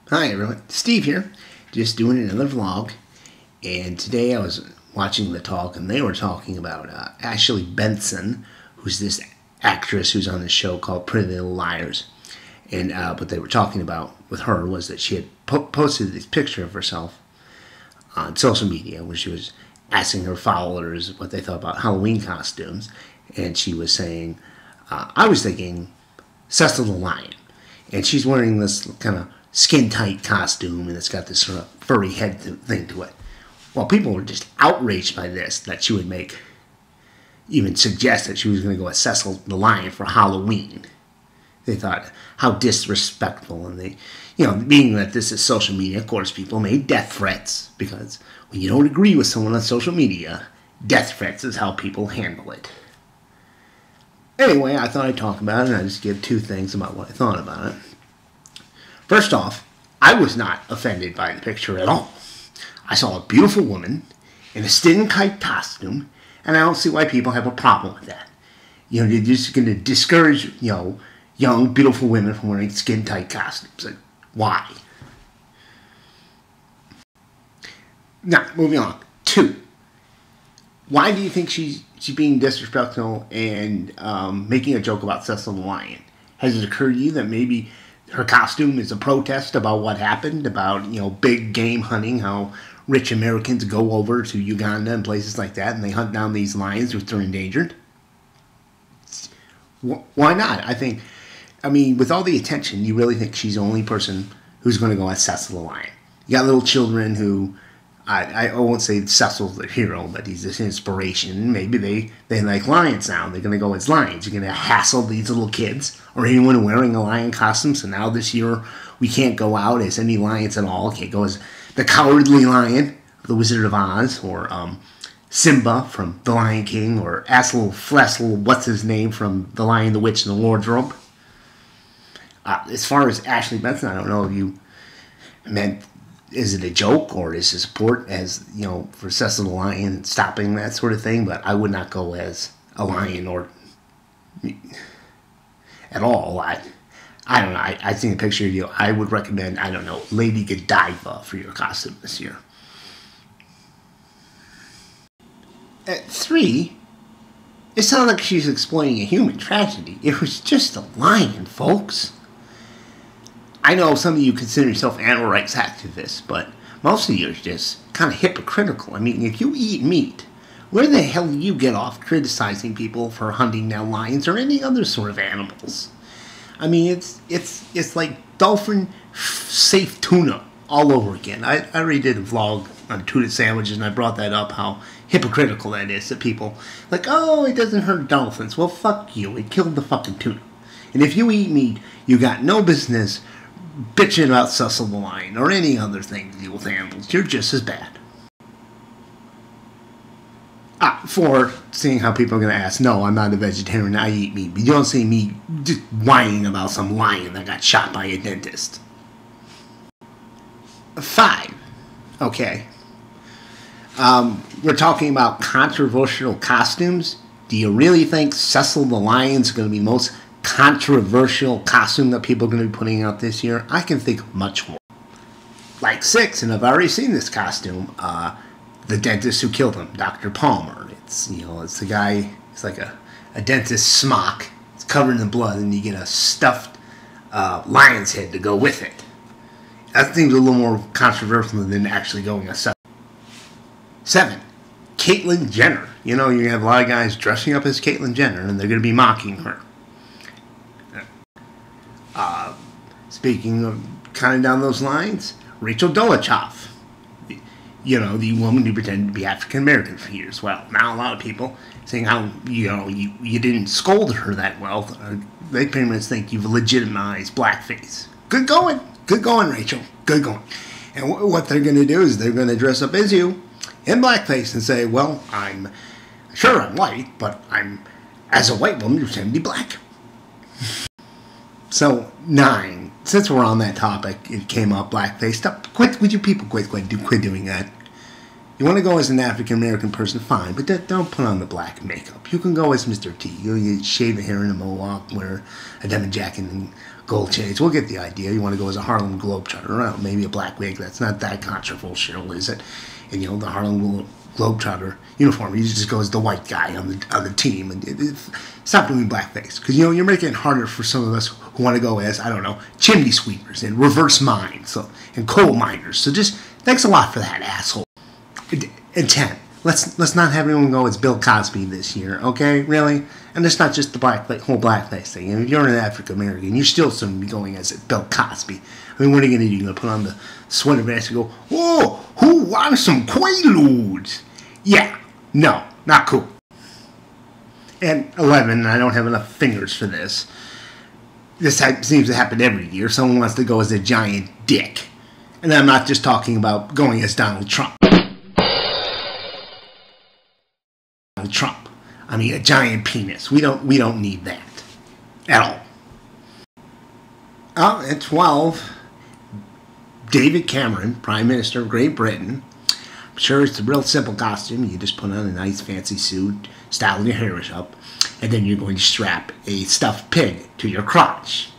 Hi everyone, Steve here, just doing another vlog, and today I was watching the talk and they were talking about Ashley Benson, who's this actress who's on this show called Pretty Little Liars, and what they were talking about with her was that she had posted this picture of herself on social media where she was asking her followers what they thought about Halloween costumes, and she was saying, I was thinking Cecil the Lion, and she's wearing this kind of skin-tight costume, and it's got this sort of furry head thing to it. Well, people were just outraged by this, that she would even suggest that she was going to go as Cecil the Lion for Halloween. They thought, how disrespectful, and they, being that this is social media, of course, people made death threats, because when you don't agree with someone on social media, death threats is how people handle it. Anyway, I thought I'd talk about it, and I'd just give two things about what I thought about it. First off, I was not offended by the picture at all. I saw a beautiful woman in a skin-tight costume, and I don't see why people have a problem with that. You're just going to discourage, young, beautiful women from wearing skin-tight costumes. Like, why? Now, moving on. 2. Why do you think she's being disrespectful and making a joke about Cecil the Lion? Has it occurred to you that maybe her costume is a protest about what happened, about, big game hunting, how rich Americans go over to Uganda and places like that, and they hunt down these lions which are endangered? Why not? With all the attention, you really think she's the only person who's going to go as Cecil the Lion? You got little children who, I won't say Cecil's the hero, but he's this inspiration. Maybe they like lions now. They're going to go as lions. You're going to hassle these little kids or anyone wearing a lion costume. So now this year we can't go out as any lions at all. Can't go as the Cowardly Lion, the Wizard of Oz, or Simba from The Lion King, or Asshole Flessel, what's his name, from The Lion, the Witch, and the Wardrobe. As far as Ashley Benson, I don't know if you meant, is it a joke or is it support as, for Cecil the Lion stopping that sort of thing? But I would not go as a lion or at all. I don't know. I think a picture of you. I would recommend, Lady Godiva for your costume this year. At 3, it sounded like she's explaining a human tragedy. It was just a lion, folks. I know some of you consider yourself animal rights activists, but most of you are just kind of hypocritical. If you eat meat, where the hell do you get off criticizing people for hunting down lions or any other sort of animals? It's like dolphin-safe tuna all over again. I already did a vlog on tuna sandwiches, and I brought that up, how hypocritical that is, that people, like, oh, it doesn't hurt dolphins. Well, fuck you. It killed the fucking tuna. And if you eat meat, you got no business bitching about Cecil the Lion or any other thing to do with animals. You're just as bad. 4, seeing how people are going to ask, no, I'm not a vegetarian, I eat meat. But you don't see me just whining about some lion that got shot by a dentist. 5, okay. We're talking about controversial costumes. Do you really think Cecil the Lion's going to be the most controversial costume that people are going to be putting out this year? I can think of much more. Like 6, and I've already seen this costume, the dentist who killed him, Dr. Palmer. It's the guy, it's like a dentist smock. It's covered in blood, and you get a stuffed lion's head to go with it. That seems a little more controversial than actually going a 7, Caitlyn Jenner. You're going to have a lot of guys dressing up as Caitlyn Jenner, and they're going to be mocking her. Speaking of kind of down those lines, Rachel Dolochoff. The woman who pretended to be African American for years. Well, now a lot of people saying how, you didn't scold her that well. They pretty much think you've legitimized blackface. Good going, Rachel. Good going. And what they're going to do is they're going to dress up as you in blackface and say, well, I'm white, but as a white woman, pretend to be black. So, 9. Since we're on that topic, it came up, blackface. Stop. Would you people quit doing that? You want to go as an African-American person, fine, but don't put on the black makeup. You can go as Mr. T. You shave the hair in a mohawk, wear a denim jacket, and gold chains. We'll get the idea. You want to go as a Harlem Globetrotter. Well, maybe a black wig. That's not that controversial, is it? And, you know, the Harlem Globetrotter uniform, you just go as the white guy on the team. And stop doing blackface. Because, you know, you're making it harder for some of us who want to go as, I don't know, chimney sweepers and reverse mines and coal miners. So just, thanks a lot for that, asshole. And 10. Let's not have anyone go as Bill Cosby this year, okay? Really? And it's not just the whole blackface thing. And if you're an African American, you still shouldn't be going as Bill Cosby. I mean, what are you going to do? You're going to put on the sweater vest and go, whoa, who wants some Quaaludes? Yeah, no, not cool. And 11, I don't have enough fingers for this. This seems to happen every year. Someone wants to go as a giant dick. And I'm not just talking about going as Donald Trump. Trump. I mean, a giant penis. We don't need that at all. Oh, at 12, David Cameron, Prime Minister of Great Britain. I'm sure it's a real simple costume. You just put on a nice fancy suit, style your hair up, and then you're going to strap a stuffed pig to your crotch.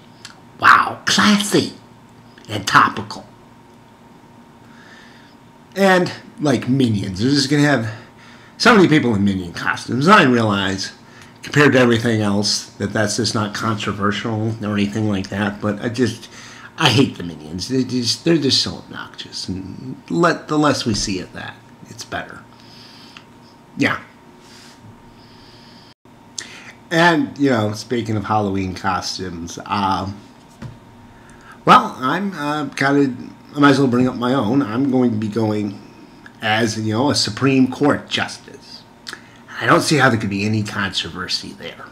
Wow, classy and topical. And like Minions, they're just going to have so many people in Minion costumes. I realize, compared to everything else, that's just not controversial or anything like that. But I hate the Minions. They're just so obnoxious. And the less we see of that, it's better. Yeah. And, you know, speaking of Halloween costumes, well, I might as well bring up my own. I'm going to be going as, you know, a Supreme Court justice. I don't see how there could be any controversy there.